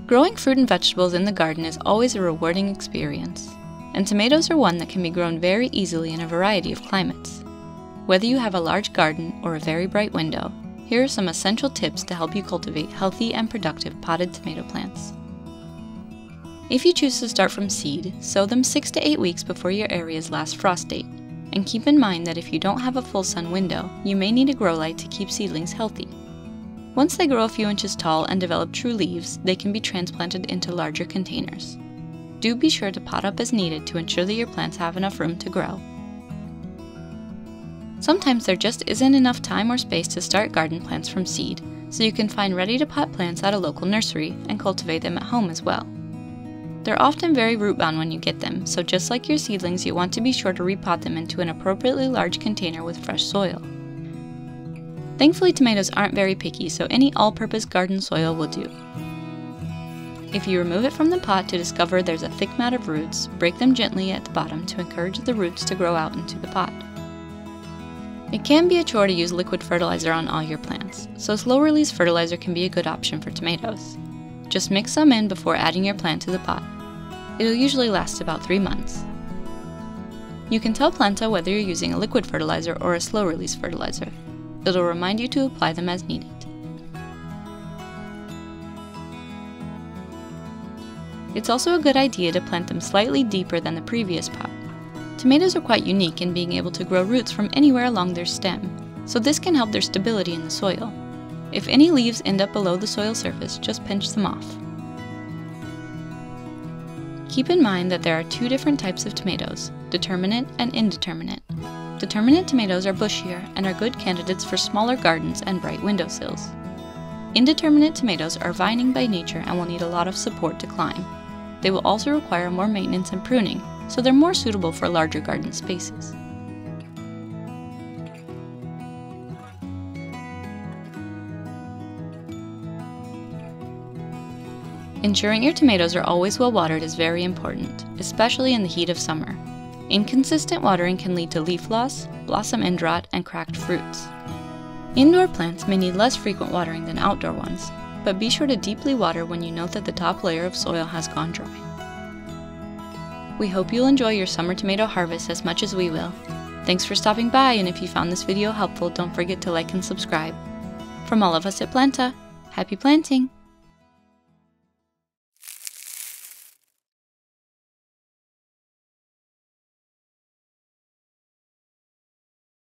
Growing fruit and vegetables in the garden is always a rewarding experience, and tomatoes are one that can be grown very easily in a variety of climates. Whether you have a large garden or a very bright window, here are some essential tips to help you cultivate healthy and productive potted tomato plants. If you choose to start from seed, sow them 6 to 8 weeks before your area's last frost date, and keep in mind that if you don't have a full sun window, you may need a grow light to keep seedlings healthy. Once they grow a few inches tall and develop true leaves, they can be transplanted into larger containers. Do be sure to pot up as needed to ensure that your plants have enough room to grow. Sometimes there just isn't enough time or space to start garden plants from seed, so you can find ready-to-pot plants at a local nursery and cultivate them at home as well. They're often very root-bound when you get them, so just like your seedlings, you want to be sure to repot them into an appropriately large container with fresh soil. Thankfully, tomatoes aren't very picky, so any all-purpose garden soil will do. If you remove it from the pot to discover there's a thick mat of roots, break them gently at the bottom to encourage the roots to grow out into the pot. It can be a chore to use liquid fertilizer on all your plants, so slow-release fertilizer can be a good option for tomatoes. Just mix some in before adding your plant to the pot. It'll usually last about 3 months. You can tell Planta whether you're using a liquid fertilizer or a slow-release fertilizer. It'll remind you to apply them as needed. It's also a good idea to plant them slightly deeper than the previous pot. Tomatoes are quite unique in being able to grow roots from anywhere along their stem, so this can help their stability in the soil. If any leaves end up below the soil surface, just pinch them off. Keep in mind that there are 2 different types of tomatoes, determinate and indeterminate. Determinate tomatoes are bushier and are good candidates for smaller gardens and bright windowsills. Indeterminate tomatoes are vining by nature and will need a lot of support to climb. They will also require more maintenance and pruning, so they're more suitable for larger garden spaces. Ensuring your tomatoes are always well watered is very important, especially in the heat of summer. Inconsistent watering can lead to leaf loss, blossom end rot, and cracked fruits. Indoor plants may need less frequent watering than outdoor ones, but be sure to deeply water when you note that the top layer of soil has gone dry. We hope you'll enjoy your summer tomato harvest as much as we will. Thanks for stopping by, and if you found this video helpful, don't forget to like and subscribe. From all of us at Planta, happy planting!